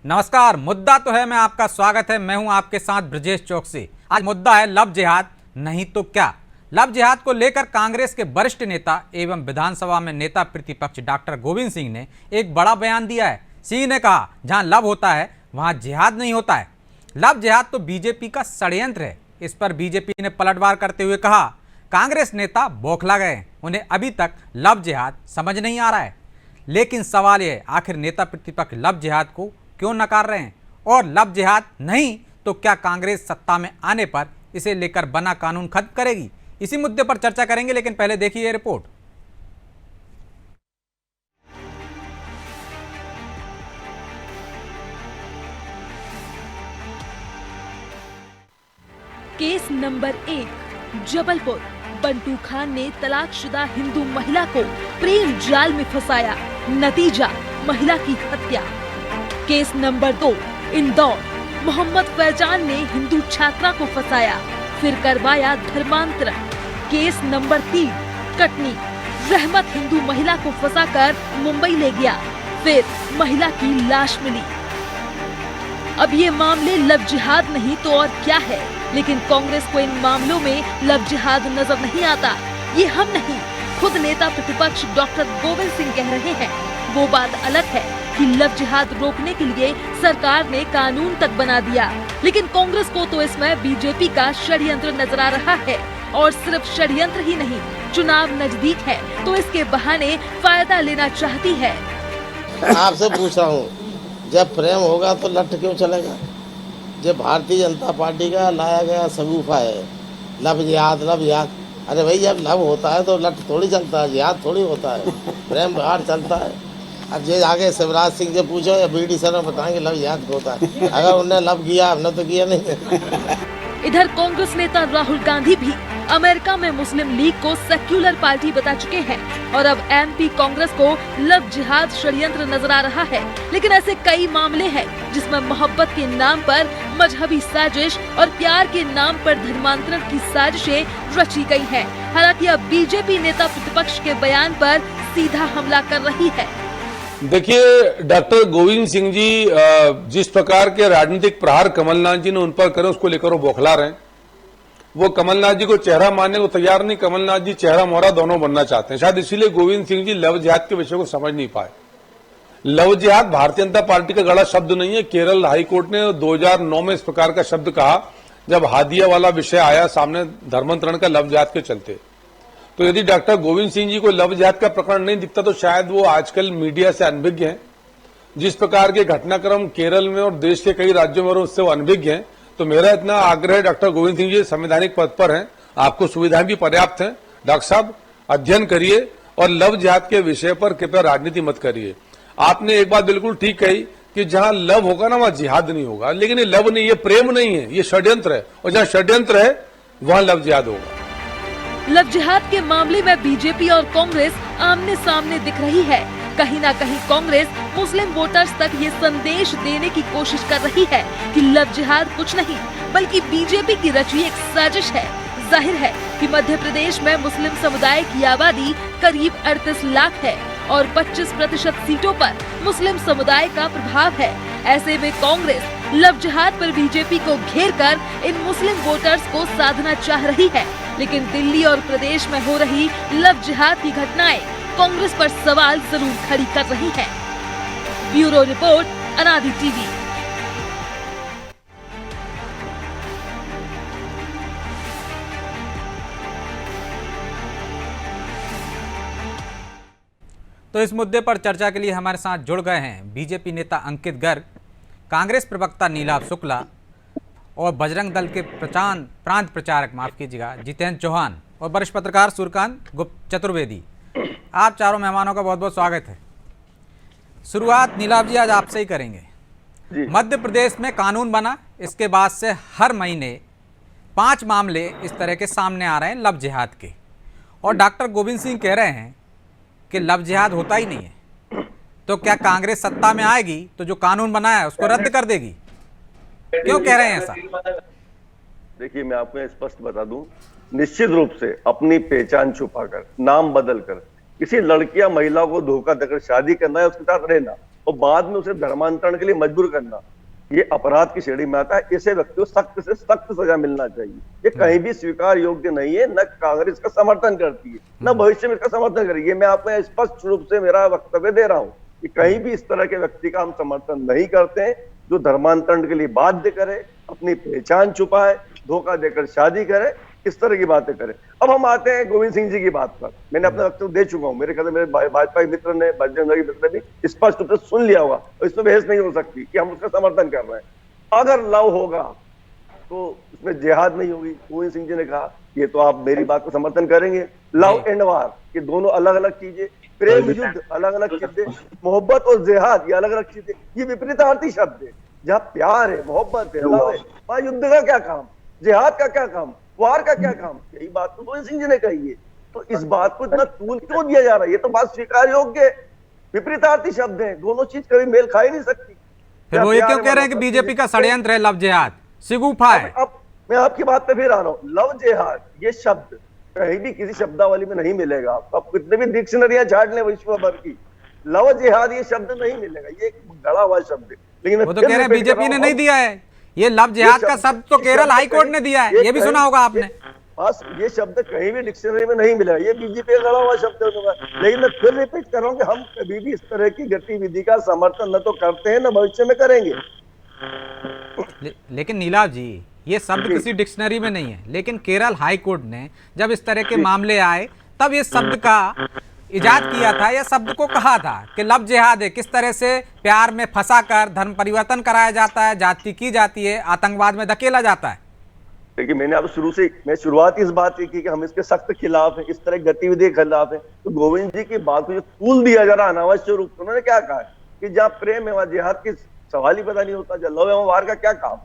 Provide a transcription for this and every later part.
नमस्कार। मुद्दा तो है, मैं आपका स्वागत है। मैं हूं आपके साथ ब्रजेश चौकसी। आज मुद्दा है लव जिहाद, नहीं तो क्या। लव जिहाद को लेकर कांग्रेस के वरिष्ठ नेता एवं विधानसभा में नेता प्रतिपक्ष डॉक्टर गोविंद सिंह ने एक बड़ा बयान दिया है। सिंह ने कहा, जहां लव होता है वहां जिहाद नहीं होता है। लव जिहाद तो बीजेपी का षड्यंत्र है। इस पर बीजेपी ने पलटवार करते हुए कहा, कांग्रेस नेता बौखला गए, उन्हें अभी तक लव जिहाद समझ नहीं आ रहा है। लेकिन सवाल यह है, आखिर नेता प्रतिपक्ष लव जिहाद को क्यों नकार रहे हैं? और लव जिहाद नहीं तो क्या कांग्रेस सत्ता में आने पर इसे लेकर बना कानून खत्म करेगी? इसी मुद्दे पर चर्चा करेंगे, लेकिन पहले देखिए ये report. Case number 1, Jabalpur. Bantu Khan ने तलाकशुदा हिंदू महिला को प्रेम जाल में फंसाया, नतीजा महिला की हत्या। Case number 2, Indore. मोहम्मद फैजान ने हिंदू छात्रा को फंसाया, फिर करवाया धर्मांतरण। Case number 3, Katni. रहमत हिंदू महिला को फंसाकर मुंबई ले गया, फिर महिला की लाश मिली। अब ये मामले लव जिहाद नहीं तो और क्या है, लेकिन कांग्रेस को इन मामलों में लव जिहाद नजर नहीं आता। ये हम नहीं, खुद नेता प्रतिपक्ष डॉक्टर गोविंद सिंह कह रहे हैं। वो बात अलग है कि लव जिहाद रोकने के लिए सरकार ने कानून तक बना दिया, लेकिन कांग्रेस को तो इसमें बीजेपी का षड्यंत्र नजर आ रहा है। और सिर्फ षड्यंत्र ही नहीं, चुनाव नजदीक है तो इसके बहाने फायदा लेना चाहती है। आपसे पूछ रहा हूँ, जब प्रेम होगा तो लठ क्यों चलेगा? जब भारतीय जनता पार्टी का लाया गया सगुफा है लव जिहाद, लव जिहाद। अरे भाई, जब लव होता है तो लठ थोड़ी चलता है, जिहाद थोड़ी होता है, प्रेम बाहर चलता है। अब ये आगे शिवराज सिंह से पूछो या बीडी सर बताएंगे लव जिहाद होता है। अगर उन्होंने लव किया, हमने तो किया नहीं। इधर कांग्रेस नेता राहुल गांधी भी अमेरिका में मुस्लिम लीग को सेक्युलर पार्टी बता चुके हैं और अब एमपी कांग्रेस को लव जिहाद षड्यंत्र नजर आ रहा है। लेकिन ऐसे कई मामले हैं जिसमें मोहब्बत के नाम पर मजहबी साजिश और प्यार के नाम पर धर्मांतरण की साजिशें रची गई हैं। हालांकि अब बीजेपी नेता प्रतिपक्ष के बयान पर सीधा हमला कर रही है। देखिए, डॉक्टर गोविंद सिंह जी जिस प्रकार के राजनीतिक प्रहार कमलनाथ जी ने उन पर करे, उसको लेकर वो बौखला रहे हैं। वो कमलनाथ जी को चेहरा मानने को तैयार नहीं, कमलनाथ जी चेहरा मोहरा दोनों बनना चाहते हैं। शायद इसीलिए गोविंद सिंह जी लव जिहाद के विषय को समझ नहीं पाए। लव जिहाद भारतीय जनता पार्टी का गढ़ा शब्द नहीं है। केरल हाईकोर्ट ने 2009 में इस प्रकार का शब्द कहा जब हादिया वाला विषय आया सामने धर्मांतरण का लव जिहाद के चलते। तो यदि डॉक्टर गोविंद सिंह जी को लव जिहाद का प्रकरण नहीं दिखता तो शायद वो आजकल मीडिया से अनभिज्ञ हैं। जिस प्रकार के घटनाक्रम केरल में और देश के कई राज्यों में उससे वो अनभिज्ञ हैं। तो मेरा इतना आग्रह है, डॉक्टर गोविंद सिंह जी संवैधानिक पद पर हैं, आपको सुविधाएं भी पर्याप्त हैं। डॉक्टर साहब, अध्ययन करिए और लव जिहाद के विषय पर कृपया राजनीति मत करिए। आपने एक बात बिल्कुल ठीक कही कि जहां लव होगा ना वहां जिहाद नहीं होगा, लेकिन ये लव नहीं, ये प्रेम नहीं है, ये षड्यंत्र है। और जहां षड्यंत्र है वहां लव जिहाद होगा। लव जिहाद के मामले में बीजेपी और कांग्रेस आमने सामने दिख रही है। कहीं ना कहीं कांग्रेस मुस्लिम वोटर्स तक ये संदेश देने की कोशिश कर रही है कि लव जिहाद कुछ नहीं बल्कि बीजेपी की रची एक साजिश है। जाहिर है कि मध्य प्रदेश में मुस्लिम समुदाय की आबादी करीब 38 लाख है और 25% सीटों पर मुस्लिम समुदाय का प्रभाव है। ऐसे में कांग्रेस लव जिहाद पर बीजेपी को घेर कर इन मुस्लिम वोटर्स को साधना चाह रही है। लेकिन दिल्ली और प्रदेश में हो रही लव जिहाद की घटनाएं कांग्रेस पर सवाल जरूर खड़ी कर रही है। ब्यूरो रिपोर्ट, अनादि टीवी। तो इस मुद्दे पर चर्चा के लिए हमारे साथ जुड़ गए हैं बीजेपी नेता अंकित गर्ग, कांग्रेस प्रवक्ता नीलाभ शुक्ला और बजरंग दल के प्रांत प्रचारक जितेंद्र चौहान और वरिष्ठ पत्रकार सूर्यकांत गुप्त चतुर्वेदी। आप चारों मेहमानों का बहुत बहुत स्वागत है। शुरुआत नीलाभ जी आज आपसे ही करेंगे। मध्य प्रदेश में कानून बना, इसके बाद से हर महीने 5 मामले इस तरह के सामने आ रहे हैं लव जिहाद के, और डॉक्टर गोविंद सिंह कह रहे हैं कि लव जिहाद होता ही नहीं है। तो क्या कांग्रेस सत्ता में आएगी तो जो कानून बनाया है उसको रद्द कर देगी? क्यों कह रहे हैं ऐसा? देखिए, मैं आपको स्पष्ट बता दूं, निश्चित रूप से अपनी पहचान छुपाकर, नाम बदलकर किसी लड़की या महिला को धोखा देकर शादी करना है, उसके साथ रहना, और बाद में उसे धर्मांतरण के लिए मजबूर करना, ये अपराध की श्रेणी में आता है। ऐसे व्यक्ति को सख्त से सख्त सजा मिलना चाहिए। ये कहीं भी स्वीकार योग्य नहीं है। न कांग्रेस का समर्थन करती है, न भविष्य में इसका समर्थन करेगी। मैं आपको स्पष्ट रूप से मेरा वक्तव्य दे रहा हूं कि कहीं भी इस तरह के व्यक्ति का हम समर्थन नहीं करते हैं जो धर्मांतरण के लिए बाध्य करे, अपनी पहचान छुपाए, धोखा देकर शादी करे, इस तरह की बातें करें। अब हम आते हैं गोविंद सिंह जी की बात पर। मैंने अपना वक्तव्य दे चुका हूं। मेरे ख्याल मेरे भाजपा मित्र ने, बजरंग दल के मित्र ने भी स्पष्ट रूप से सुन लिया होगा और इसमें बहस नहीं हो सकती कि हम उसका समर्थन कर रहे हैं। अगर लव होगा तो उसमें जिहाद नहीं होगी। गोविंद सिंह जी ने कहा, ये तो आप मेरी बात को समर्थन करेंगे। लव एंड वार ये दोनों अलग अलग चीजें, प्रेम युद्ध अलग अलग चीजें, मोहब्बत और जिहाद ये अलग अलग चीजें, ये विपरीतार्थी शब्द है। जहाँ प्यार है, मोहब्बत है, लव है, वहां युद्ध का क्या काम, जिहाद का क्या काम, वार का क्या काम? यही बात तो गोविंद सिंह जी ने कही है। तो इस बात को इतना तूल क्यों दिया जा रहा है? ये तो बात स्वीकार योग्य है। विपरीतार्थी शब्द हैं, दोनों चीज कभी मेल खा ही नहीं सकती। फिर वो ये क्यों कह रहे हैं कि बीजेपी का षड्यंत्र है लव जिहाद, शिगुफा है? अब मैं आपकी बात पे फिर आ रहा हूँ। लव जिहाद ये शब्द कहीं भी किसी शब्दावली में नहीं मिलेगा। आप कितने भी डिक्शनरियां झाड़ लें विश्व भर की, लव जिहाद ये शब्द नहीं मिलेगा। ये एक गढ़ा हुआ शब्द है। लेकिन वो तो कह रहे हैं बीजेपी ने नहीं दिया है ये लव जिहाद का शब्द, तो केरल हाई कोर्ट ने दिया है, ये भी सुना होगा आपने। बस ये शब्द कहीं भी डिक्शनरी में नहीं मिलेगा। ये बीजेपी का गढ़ा हुआ शब्द होगा। लेकिन मैं फिर रिपीट कर रहा हूँ कि हम कभी भी इस तरह की गतिविधि का समर्थन न तो करते हैं न भविष्य में करेंगे। लेकिन नीलाव जी, ये शब्द किसी डिक्शनरी में नहीं है, लेकिन केरल हाई कोर्ट ने जब इस तरह के मामले आए तब ये शब्द का इजाद किया था, या शब्द को कहा था कि लव जिहाद है, किस तरह से प्यार में फंसाकर धर्म परिवर्तन कराया जाता है, जाति की जाती है, आतंकवाद में धकेला जाता है। देखिए, मैंने अब शुरुआत इस बात की कि हम इसके सख्त खिलाफ हैं, इस तरह की गतिविधि के खिलाफ है। तो गोविंद जी की बात को जो तूल दिया जा रहा अनावश्यक रूप से, उन्होंने क्या कहा कि जहाँ प्रेम है वहां जिहाद की सवाल ही पता नहीं होता, जहाँ लव है वहां वार का क्या काम।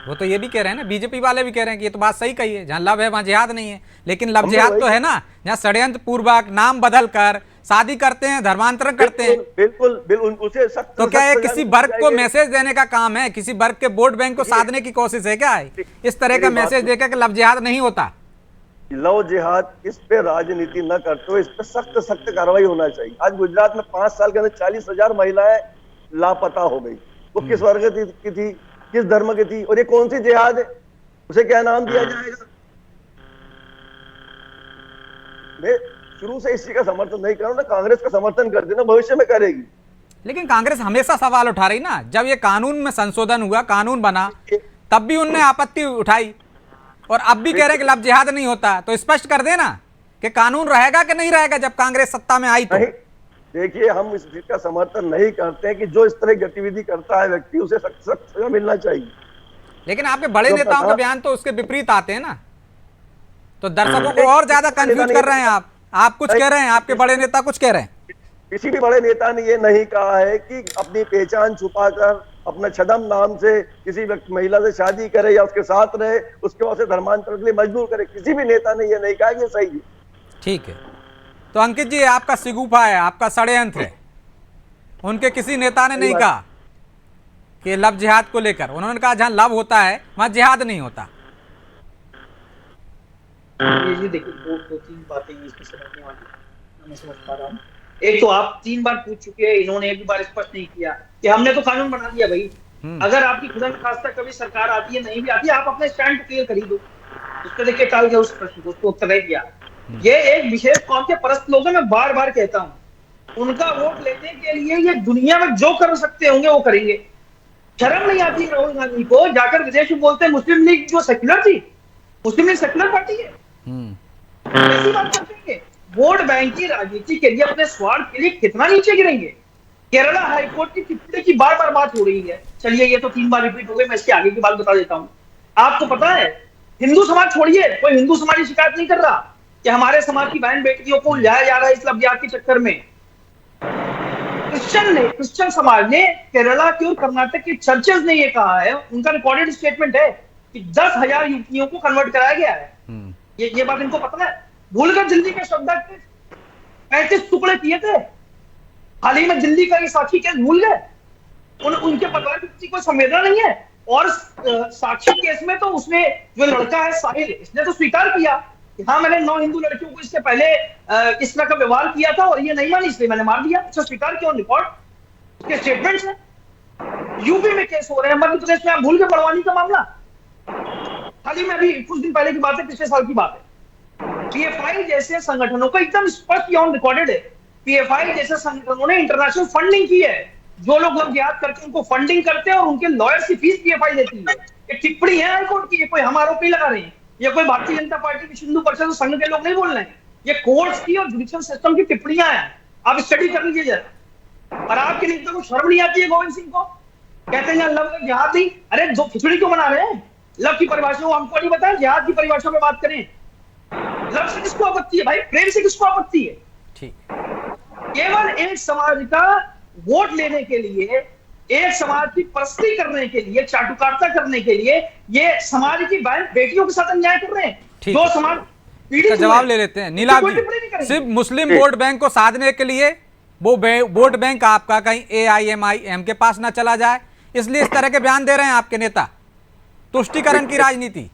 वो तो ये भी कह रहे हैं ना, बीजेपी वाले भी कह रहे हैं कि ये तो बात सही कही है, जहाँ लव है वहाँ जिहाद नहीं है। लेकिन लव जिहाद तो है ना, जहाँ षड्यंत्र पूर्वक नाम बदल कर शादी करते हैं, धर्मांतरण करते हैं। बिल्कुल बिल्कुल उसे सख्त। तो क्या ये किसी वर्ग को मैसेज देने का काम है, किसी वर्ग के वोट बैंक को साधने की कोशिश है क्या? इस तरह का मैसेज देकर कि लव जिहाद नहीं होता। लव जिहाद इस पे राजनीति न करते हुए इस पे सख्त सख्त कार्रवाई होना चाहिए। आज गुजरात में 5 साल के अंदर 40,000 महिलाएं लापता हो गई। वो किस वर्ग की थी, किस धर्म की थी, और ये कौन सी जिहाद है? उसे क्या नाम दिया जाएगा? मैं शुरू से इसी का समर्थन नहीं कर रहा हूं ना, कांग्रेस का समर्थन कर देना, भविष्य में करेगी। लेकिन कांग्रेस हमेशा सवाल उठा रही ना, जब ये कानून में संशोधन हुआ, कानून बना, तब भी उनने आपत्ति उठाई, और अब भी कह रहे कि लव जिहाद नहीं होता। तो स्पष्ट कर देना कि कानून रहेगा कि नहीं रहेगा जब कांग्रेस सत्ता में आई। तो देखिए, हम इस चीज का समर्थन नहीं करते हैं कि जो इस तरह गतिविधि करता है व्यक्ति, उसे सख्त सजा मिलना चाहिए। लेकिन आपके बड़े नेताओं के बयान तो उसके विपरीत आते हैं ना, तो दर्शकों को और ज्यादा कंफ्यूज कर रहे हैं। आप कुछ कह रहे हैं, आपके बड़े नेता कुछ कह रहे हैं। किसी भी बड़े नेता ने ये नहीं कहा है कि अपनी पहचान छुपाकर अपना छदम नाम से किसी महिला से शादी करे या उसके साथ रहे, उसके बाद से धर्मांतरण के लिए मजबूर करे। किसी भी नेता ने ये नहीं कहा कि सही है। ठीक है, तो अंकित जी, आपका शिगुफा है, आपका षड्यंत्र है। उनके किसी नेता ने नहीं कहा कि लव जिहाद को लेकर, उन्होंने कहा जहां लव होता है वहां जिहाद नहीं होता। ये देखिए, दो तीन बातें इसमें समझने वाली मैं समझ पा रहा हूँ। एक तो आप 3 बार पूछ चुके हैं, इन्होंने एक बार स्पष्ट नहीं किया कि हमने तो कानून बना दिया भाई। अगर आपकी खुदा न खास्ता कभी सरकार आती है, नहीं भी आती है, आप अपने स्टैंड क्लियर कर ही दो। उस पर देखिए टाल गया उस प्रश्न को, उसको उत्तर दिया। ये एक विशेष कौम के परस्त लोग हैं, मैं बार बार कहता हूँ, उनका वोट लेने के लिए ये दुनिया में जो कर सकते होंगे वो करेंगे। शर्म नहीं आती राहुल गांधी को जाकर विदेश में बोलते हैं मुस्लिम लीग जो सेक्युलर थी, मुस्लिम लीग सेक्युलर पार्टी है, ऐसी बात करते हैं। वोट बैंक की राजनीति के लिए अपने स्वार्थ के लिए कितना नीचे गिरेंगे। केरला हाईकोर्ट की टिप्पणी की बार बार बात हो रही है। चलिए, ये तो 3 बार रिपीट हो गई, मैं इसके आगे की बात बता देता हूँ। आपको पता है, हिंदू समाज छोड़िए, कोई हिंदू समाज की शिकायत नहीं कर रहा कि हमारे समाज की बहन बेटियों को उलझाया जा रहा है इस लव जिहाद के चक्कर में। क्रिश्चियन समाज ने, केरला की और कर्नाटक की चर्चेस ने ये कहा है, उनका रिकॉर्डेड स्टेटमेंट है कि 10,000 युवतियों को कन्वर्ट कराया गया है। ये बात इनको पता है। भूल कर दिल्ली के शब्द 35 टुकड़े किए थे हाल ही में, दिल्ली का ये साक्षी केस भूल गए। उनके परिवार की किसी को संवेदना नहीं है। और साक्षी केस में तो उसने, जो लड़का है साहिल, इसने तो स्वीकार किया कि हाँ मैंने 9 हिंदू लड़कियों को इससे पहले इस तरह का व्यवहार किया था और ये नहीं मानी इसलिए मैंने मार दिया, तो स्वीकार किया रिकॉर्ड के स्टेटमेंट्स है। यूपी में केस हो रहे हैं, मध्य प्रदेश में आप भूल के बड़वानी का मामला, हाल ही में अभी कुछ दिन पहले की बात है, पिछले साल की बात है। पीएफआई जैसे संगठनों का एकदम स्पष्ट ऑन रिकॉर्डेड है, पीएफआई जैसे संगठनों ने इंटरनेशनल फंडिंग की है, जो लोग लव जिहाद करके उनको फंडिंग करते हैं और उनके लॉयर्स की फीस पीएफआई देती है। ये टिप्पणी है हाईकोर्ट की, ये कोई हम आरोप नहीं लगा रहे हैं, ये कोई भारतीय जनता पार्टी की हिंदू परिषद संघ के लोग नहीं बोल रहे हैं, ये कोर्ट्स की और जुडिशियल सिस्टम की टिप्पणियां हैं, आप स्टडी कर लीजिए जरा। और आपके नेता को शर्म नहीं आती है गोविंद सिंह को, कहते हैं लव जिहाद नहीं, अरे दो खिचड़ी क्यों बना रहे हैं? लव की परिभाषा हमको नहीं बताया, जिहाद की परिभाषा पे बात करें। लव से किसको आपत्ति है भाई, प्रेम से किसको आपत्ति है? ठीक, केवल एक समाज का वोट लेने के लिए, एक समाज की परस्ती करने के लिए, चाटुकारिता करने के लिए ये समाज की बहन बेटियों के साथ अन्याय कर रहे हैं। ठीक। जो समाज इसका जवाब ले लेते हैं नीलाभ जी। सिर्फ मुस्लिम वोट बैंक को साधने के लिए वो वोट बैंक आपका कहीं AIMIM के पास ना चला जाए, इसलिए इस तरह के बयान दे रहे हैं आपके नेता, तुष्टीकरण की राजनीति।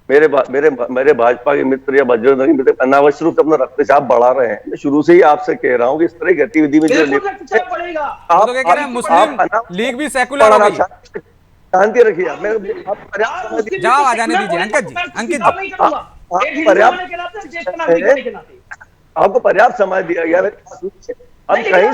मेरे भाजपा के मित्र या बजरंग मित्र अनावश्यक रूप से अपना रक्तचाप बढ़ा रहे हैं। मैं शुरू से ही आपसे कह रहा हूँ कि इस तरह की गतिविधि में जो आप तो कह रहे हैं मुस्लिम लीग भी सेकुलर हो गई। शांति रखिए, जवाब आ जाने दीजिए अंकित जी। अंकित आपको पर्याप्त समय दिया गया, हम कहीं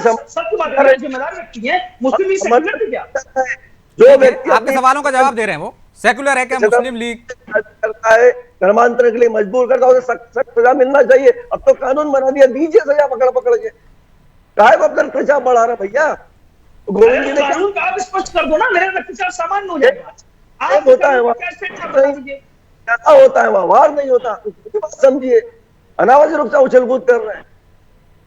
जो व्यक्ति आपके सवालों का जवाब दे रहे हैं वो सेकुलर है क्या मुस्लिम लीग करता है, धर्मांतरण के लिए मजबूर करता है, उसे सख्त सजा मिलना चाहिए। अब तो कानून बना दिया, दीजिए सजा पकड़ पकड़ के, काहे को अपना रक्तचाप बढ़ा रहा भैया? गोविंद जी ने कानून का आप स्पष्ट कर दो ना, मेरा रक्तचाप सामान्य हो जाएगा। आप होता है क्या होता है वहां वार नहीं होता, उसकी बात समझिए। अनावश्यक रूप से उछल कूद कर रहे हैं।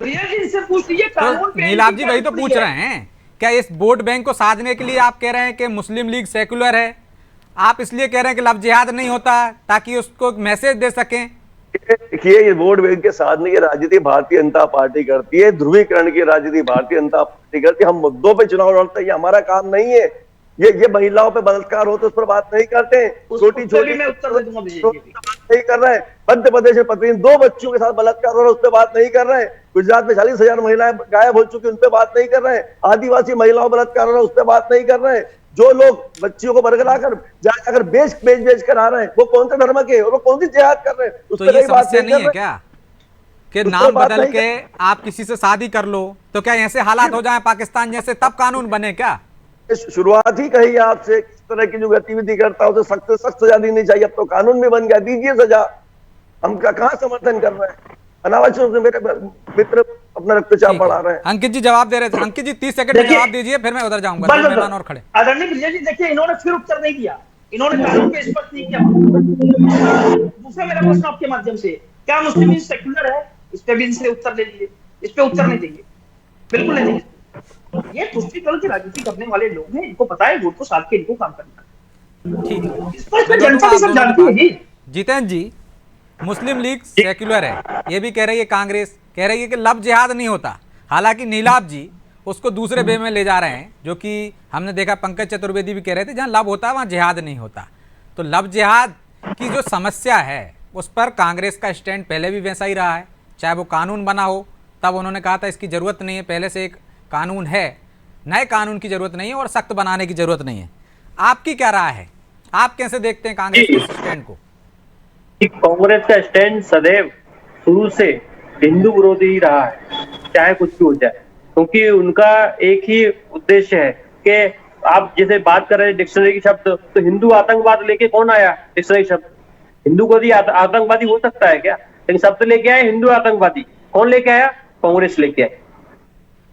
प्रिया जी इनसे पूछ लीजिए कानून पे नीलाभ जी वही तो पूछ रहे हैं, क्या इस वोट बैंक को साधने के लिए आप कह रहे हैं कि मुस्लिम लीग सेकुलर है, आप इसलिए कह रहे हैं कि लव जिहाद नहीं होता ताकि उसको मैसेज दे सकें? देखिए, ये वोट बैंक के साधने की राजनीति भारतीय जनता पार्टी करती है, ध्रुवीकरण की राजनीति भारतीय जनता पार्टी करती है। हम मुद्दों पे चुनाव लड़ते हैं, ये हमारा काम नहीं है। ये महिलाओं पे बलात्कार हो तो उस पर बात नहीं करते हैं, छोटी छोटी मैं उत्तर दे दूंगा नहीं कर रहे हैं। मध्य प्रदेश में प्रतिदिन 2 बच्चों के साथ बलात्कार हो रहा है, उस पर बात नहीं कर रहे हैं। गुजरात में 40,000 महिलाएं गायब हो चुकी, उन पर बात नहीं कर रहे हैं। आदिवासी महिलाओं बलात्कार हो रहा है, उस पर बात नहीं कर रहे हैं। जो लोग बच्चियों को बरगला कर अगर बेच कर आ रहे हैं, वो कौन से धर्म के और वो कौन सी जिहाद कर रहे हैं? तो ये समस्या नहीं है क्या कि नाम बदल के आप किसी से शादी कर लो तो क्या ऐसे हालात हो जाए पाकिस्तान जैसे, तब कानून बने क्या? शुरुआत ही कही आपसे, किस तरह की जो गतिविधि करता है उसे सख्त से सख्त सजा देनी चाहिए। अब तो कानून भी बन गया, दीजिए सजा। हम कहाँ समर्थन कर रहे हैं? अनावश्यक रूप से मेरे मित्र अपना रक्तचाप बढ़ा रहे हैं। अंकित जी जवाब दे रहे थे। अंकित जी 30 सेकंड में जवाब दीजिए, फिर मैं उधर जाऊंगा। मेहमान और खड़े। आदरणीय प्रिया जी, देखिए इन्होंने फिर उत्तर नहीं दिया, इन्होंने कानून पे स्पष्ट नहीं किया। दूसरा मेरा प्रश्न आपके माध्यम से, क्या मुस्लिम लीग सेक्युलर है? इस पे भी इनसे उत्तर ले लीजिए, इस पे उत्तर नहीं देंगे, बिल्कुल नहीं देंगे। ये तुष्टीकरण की राजनीति करने वाले लोग हैं, इनको पता है वोट को साथ के इनको काम करना। ठीक, जनता भी सब जानती है। जितेंद्र जी, मुस्लिम लीग सेक्युलर है, ये भी कह रही है, कांग्रेस कह रही है कि लव जिहाद नहीं होता। हालांकि नीलाभ जी उसको दूसरे वे में ले जा रहे हैं, जो कि हमने देखा पंकज चतुर्वेदी भी कह रहे थे जहां लव होता है वहां जिहाद नहीं होता। तो लव जिहाद की जो समस्या है उस पर कांग्रेस का स्टैंड पहले भी वैसा ही रहा है, चाहे वो कानून बना हो तब उन्होंने कहा था इसकी ज़रूरत नहीं है, पहले से एक कानून है, नए कानून की ज़रूरत नहीं है और सख्त बनाने की ज़रूरत नहीं है। आपकी क्या राय है, आप कैसे देखते हैं कांग्रेस के स्टैंड को? कांग्रेस का स्टैंड सदैव शुरू से हिंदू विरोधी ही रहा है, चाहे कुछ भी हो जाए, क्योंकि उनका एक ही उद्देश्य है कि आप जैसे बात कर रहे हैं डिक्शनरी शब्द, तो हिंदू आतंकवाद लेके कौन आया? डिक्शनरी शब्द हिंदू को दिया, आतंकवादी हो सकता है क्या? लेकिन शब्द लेके आए हिंदू आतंकवादी, कौन लेके आया? कांग्रेस लेके आए।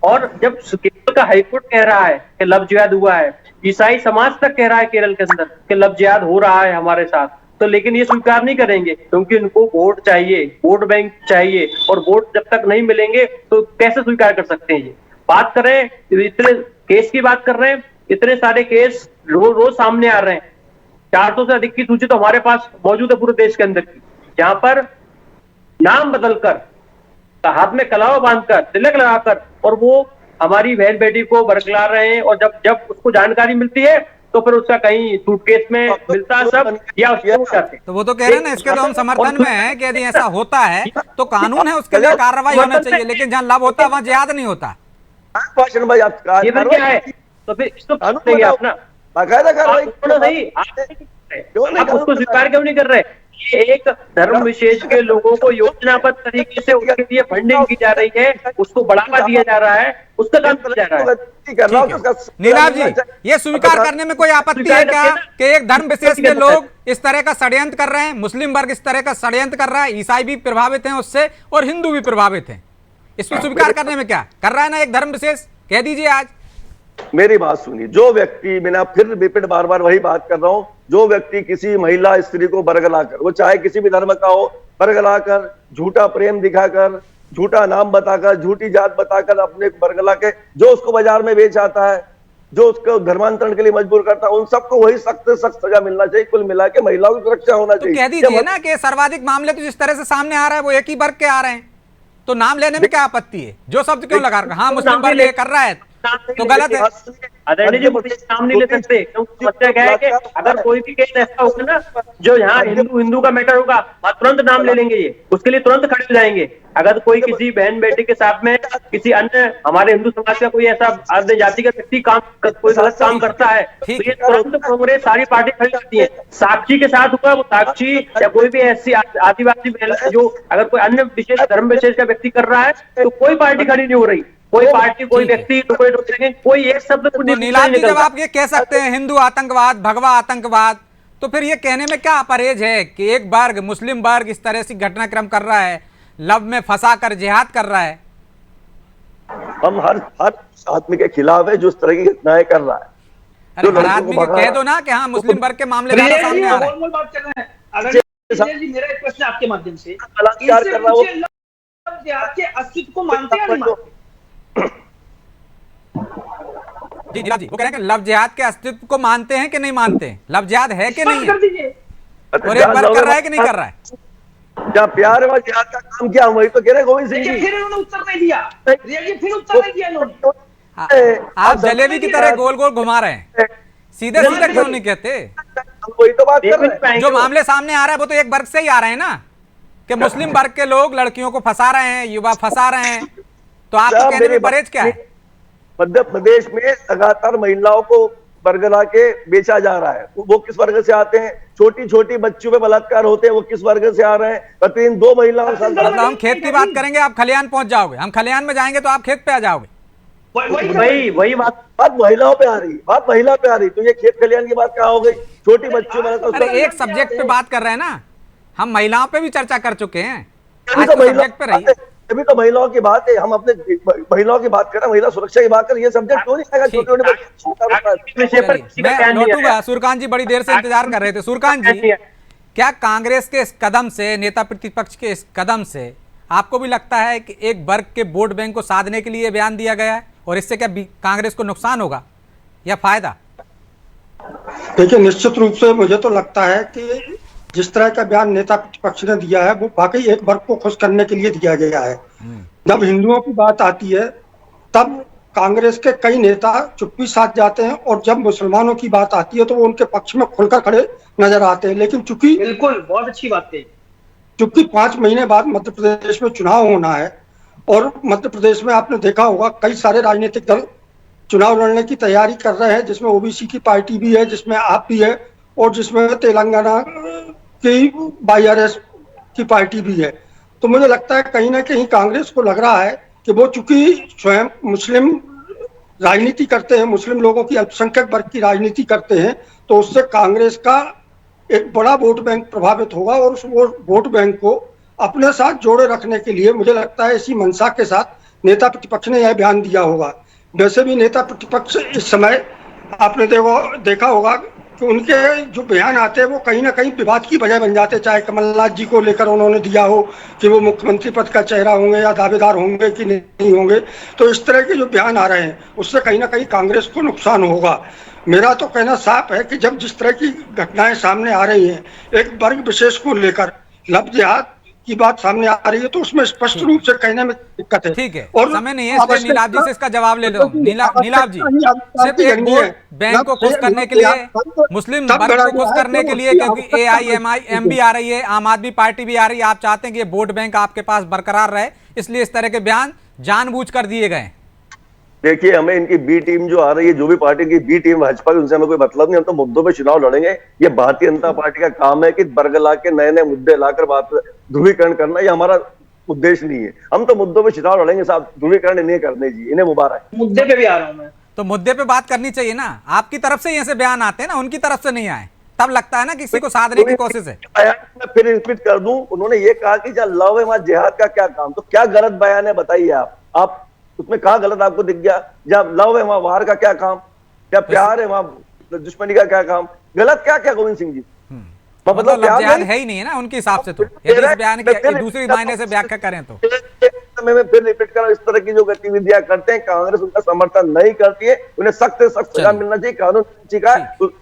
और जब केरल का हाईकोर्ट कह रहा है कि लव जिहाद हुआ है, ईसाई समाज तक कह रहा है केरल के अंदर कि लव जिहाद हो रहा है हमारे साथ, तो लेकिन ये स्वीकार नहीं करेंगे, क्योंकि उनको वोट चाहिए, वोट बैंक चाहिए, और वोट जब तक नहीं मिलेंगे तो कैसे स्वीकार कर सकते हैं? ये बात करें, इतने केस की बात कर रहे हैं, इतने सारे केस रोज सामने आ रहे हैं। 400 से अधिक की सूची तो हमारे पास मौजूद है पूरे देश के अंदर की, जहां पर नाम बदलकर, हाथ में कलावा बांधकर, तिलक लगाकर, और वो हमारी बहन बेटी को बरगला रहे हैं। और जब उसको जानकारी मिलती है तो फिर उसका कहीं सूटकेस में मिलता सब या उसको उड़ जाते। तो वो तो कह रहे हैं ना, इसके तो हम समर्थन में हैं कि यदि ऐसा होता है तो कानून है, उसके लिए कार्रवाई होना चाहिए, लेकिन जहाँ लव होता है वहाँ जिहाद नहीं होता। भाषण भाई आप ये फिर क्या है? तो फिर इसको देंगे अपना बाकायदा कार्रवाई नहीं, आप उसको स्वीकार क्यों नहीं कर रहे? ये एक धर्म विशेष के लोगों को योजनाबद्ध तरीके से उनके लिए फंडिंग की जा रही है, उसको बढ़ावा दिया जा रहा है, उसका काम किया जा रहा है। नीलाभ जी, ये स्वीकार करने में कोई आपत्ति है क्या कि एक धर्म विशेष के लोग इस तरह का षड्यंत्र कर रहे हैं, मुस्लिम वर्ग इस तरह का षड्यंत्र कर रहा है, ईसाई भी प्रभावित हैं उससे और हिंदू भी प्रभावित हैं, इसको स्वीकार करने में क्या कर रहा है ना एक धर्म विशेष? कह दीजिए आज। मेरी बात सुनिए, जो व्यक्ति, मैंने फिर रिपीट बार बार वही बात कर रहा हूं, जो व्यक्ति किसी महिला स्त्री को बरगलाकर, वो चाहे किसी भी धर्म का हो, बरगलाकर, झूठा प्रेम दिखाकर, झूठा नाम बताकर, झूठी जात बताकर अपने बरगला के जो उसको बाजार में बेच आता है, जो उसको धर्मांतरण के लिए मजबूर करता है, उन सबको वही सख्त से सख्त सजा मिलना चाहिए। कुल मिला के महिलाओं की सुरक्षा होना चाहिए। तो कह दीजिए ना कि सर्वाधिक मामले तो जिस तरह से सामने आ रहा है वो एक ही वर्ग के आ रहे हैं, तो नाम लेने में क्या आपत्ति है? जो शब्द क्यों लगा रहा है? हाँ, मुस्लिम वर्ग ये कर रहा है तो गलत है। आदरणीय जी, मुझे नाम नहीं ले सकते क्योंकि समस्या क्या है कि अगर कोई भी केस ऐसा होगा ना जो यहाँ हिंदू का मैटर होगा, तुरंत नाम ले लेंगे, ये उसके लिए तुरंत खड़े हो जाएंगे। अगर कोई किसी बहन बेटी के साथ में किसी अन्य हमारे हिंदू समाज का कोई ऐसा अन्य जाति का व्यक्ति कोई गलत काम करता है तो ये तुरंत कांग्रेस सारी पार्टी खड़ी होती है। साक्षी के साथ हुआ, वो साक्षी या कोई भी ऐसी आदिवासी जो अगर कोई अन्य विशेष धर्म विशेष का व्यक्ति कर रहा है तो कोई पार्टी खड़ी नहीं हो रही, कोई पार्टी, कोई व्यक्ति, कोई एक शब्द तो नीलाभ जी, जब आप ये कह सकते हैं हिंदू आतंकवाद, भगवा आतंकवाद, तो फिर ये कहने में क्या परहेज है कि एक वर्ग, मुस्लिम वर्ग इस तरह से घटनाक्रम कर रहा है, लव में फंसा कर जिहाद कर रहा है? हम हर आदमी के खिलाफ है जो इस तरह की घटनाएं कर रहा है। अरे हर आदमी को कह दो ना कि हाँ मुस्लिम वर्ग के मामले ज्यादा सामने आ रहे हैं। बात कर रहे हैं। अगर जी, मेरा एक प्रश्न आपके माध्यम से, जिहाद के अस्तित्व को मानते हैं या नहीं मानते? जी जी, वो कह रहे हैं कि लव जिहाद के अस्तित्व को मानते हैं कि नहीं मानते हैं? लव जिहाद है कि नहीं है? और एक वर्ग कर रहा है कि नहीं कर रहा है? क्या प्यार व जिहाद का काम क्या, वही तो कह रहे गोविंद सिंह जी। फिर उन्होंने उत्तर नहीं दिया, फिर उत्तर नहीं दिया इन्होंने। आप जलेबी की तरह गोल गोल घुमा रहे हैं, सीधे सीधे क्यों नहीं कहते? वही तो बात कर रहे हैं। जो मामले सामने आ रहा है वो तो एक वर्ग से ही आ रहे हैं ना, कि मुस्लिम वर्ग के लोग लड़कियों को फंसा रहे हैं, युवा फंसा रहे हैं, तो आपको कहने में परहेज क्या है? मध्य प्रदेश में लगातार महिलाओं को बरगला के बेचा जा रहा है, वो किस वर्ग से आते हैं? छोटी छोटी बच्चियों पे बलात्कार होते हैं, वो किस वर्ग से आ रहे हैं? प्रतिदिन 2 महिलाओं से। मतलब हम खेत की बात करेंगे, आप खलियान पहुंच जाओगे, हम खलियान में जाएंगे तो आप खेत पे आ जाओगे। वही बात महिलाओं पे आ रही, बात महिला पे आ रही, तो ये खेत खलियान की बात कहाँ हो गई? छोटी बच्चियों में एक सब्जेक्ट पे बात कर रहे हैं ना, हम महिलाओं पे भी चर्चा कर चुके हैं, अभी तो महिलाओं की बात है, हम अपने महिलाओं की बात कर रहे हैं, महिला सुरक्षा की बात कर, ये सब्जेक्ट क्यों नहीं मैं लौटूंगा। सूर्यकांत जी बड़ी देर से इंतजार कर रहे थे। सूर्यकांत जी, क्या कांग्रेस के इस कदम से, नेता प्रतिपक्ष के इस कदम से आपको भी लगता है कि एक वर्ग के वोट बैंक को साधने के लिए बयान दिया गया है और इससे क्या कांग्रेस को नुकसान होगा या फायदा? देखिए, निश्चित रूप से मुझे तो लगता है कि जिस तरह का बयान नेता प्रतिपक्ष ने दिया है वो वाकई एक वर्ग को खुश करने के लिए दिया गया है। जब हिंदुओं की बात आती है तब कांग्रेस के कई नेता चुप्पी साध जाते हैं और जब मुसलमानों की बात आती है तो वो उनके पक्ष में खुलकर खड़े नजर आते हैं। लेकिन चूंकि बिल्कुल बहुत अच्छी बात है, चूंकि 5 महीने बाद मध्य प्रदेश में चुनाव होना है और मध्य प्रदेश में आपने देखा होगा कई सारे राजनीतिक दल चुनाव लड़ने की तैयारी कर रहे हैं, जिसमें ओबीसी की पार्टी भी है, जिसमें आप भी है और जिसमें तेलंगाना की वाईआरएस की पार्टी भी है। तो मुझे लगता है कहीं ना कहीं कांग्रेस को लग रहा है कि वो चूंकि स्वयं मुस्लिम राजनीति करते हैं, मुस्लिम लोगों की अल्पसंख्यक वर्ग की राजनीति करते हैं, तो उससे कांग्रेस का एक बड़ा वोट बैंक प्रभावित होगा और उस वोट बैंक को अपने साथ जोड़े रखने के लिए मुझे लगता है इसी मंशा के साथ नेता प्रतिपक्ष ने यह बयान दिया होगा। वैसे भी नेता प्रतिपक्ष इस समय आपने देखा होगा कि उनके जो बयान आते हैं वो कहीं ना कहीं विवाद की वजह बन जाते हैं, चाहे कमलनाथ जी को लेकर उन्होंने दिया हो कि वो मुख्यमंत्री पद का चेहरा होंगे या दावेदार होंगे कि नहीं होंगे। तो इस तरह के जो बयान आ रहे हैं उससे कहीं ना कहीं कांग्रेस को नुकसान होगा। मेरा तो कहना साफ है कि जब जिस तरह की घटनाएं सामने आ रही हैं एक वर्ग विशेष को लेकर, लव जिहाद की बात सामने आ रही है तो उसमें स्पष्ट रूप से कहने में दिक्कत है। ठीक है, और समय नहीं है, इसलिए नीलाभ जी से इसका जवाब ले लो। नीलाभ जी, सिर्फ एक वोट बैंक को खुश करने के लिए, मुस्लिम वर्ग को खुश करने के लिए, क्योंकि AIMIM भी आ रही है, आम आदमी पार्टी भी आ रही है, आप चाहते हैं कि ये वोट बैंक आपके पास बरकरार रहे, इसलिए इस तरह के बयान जानबूझकर दिए गए। देखिए, हमें इनकी बी टीम जो आ रही है, जो भी पार्टी की बी टीम भाजपा की, उनसे हमें कोई मतलब नहीं। हम तो मुद्दों पे चुनाव लड़ेंगे। ये भारतीय जनता पार्टी का काम है कि वर्ग ला के नए नए मुद्दे लाकर बात ध्रुवीकरण करना, ये हमारा उद्देश्य नहीं है। हम तो मुद्दों पे चुनाव लड़ेंगे साहब, ध्रुवीकरण नहीं करने जी। इन्हें मुबारक। मुद्दे पे भी आ रहा हूँ मैं। तो मुद्दे पे बात करनी चाहिए ना, आपकी तरफ से ऐसे बयान आते हैं ना, उनकी तरफ से नहीं आए, तब लगता है ना किसी को साधने की कोशिश है। मैं फिर रिपीट कर दूं, उन्होंने ये कहा कि जब लव है वहां जिहाद का क्या काम, तो क्या गलत बयान है बताइए आप उसमें कहा गलत आपको दिख गया? जब लव है वहां वार का क्या काम, क्या प्यार है वहां दुश्मनी का क्या काम? गलत क्या क्या गोविंद सिंह जी? मतलब जिहाद है ही नहीं है ना उनके हिसाब से। तो यदि इस बयान की दूसरी मायने से व्याख्या करें तो मैं फिर रिपीट कर रहा हूं, इस तरह की जो गतिविधियां करते हैं कांग्रेस उनका समर्थन नहीं करती है। उन्हें सख्त से सख्त सजा मिलना चाहिए। कानून का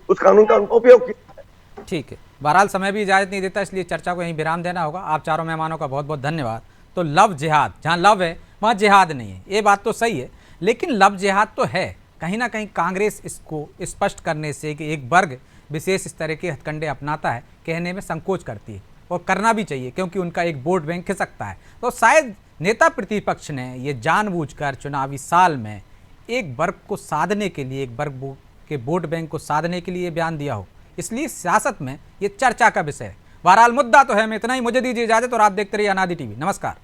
उस कानून का उनको उपयोग किया। ठीक है, बहरहाल समय भी इजाजत नहीं देता, इसलिए चर्चा को यहीं विराम देना होगा। आप चारों मेहमानों का बहुत बहुत धन्यवाद। तो लव जिहाद, जहां लव है वहां जिहाद नहीं है, ये बात तो सही है, लेकिन लव जिहाद तो है। कहीं ना कहीं कांग्रेस इसको स्पष्ट करने से कि एक वर्ग विशेष इस तरह के हथकंडे अपनाता है, कहने में संकोच करती है, और करना भी चाहिए क्योंकि उनका एक वोट बैंक खिसकता है। तो शायद नेता प्रतिपक्ष ने ये जानबूझकर चुनावी साल में एक वर्ग को साधने के लिए, एक वर्ग के वोट बैंक को साधने के लिए बयान दिया हो, इसलिए सियासत में ये चर्चा का विषय है। बहरहाल मुद्दा तो है। मैं इतना ही, मुझे दीजिए इजाजत और आप देखते रहिए अनादि टीवी। नमस्कार।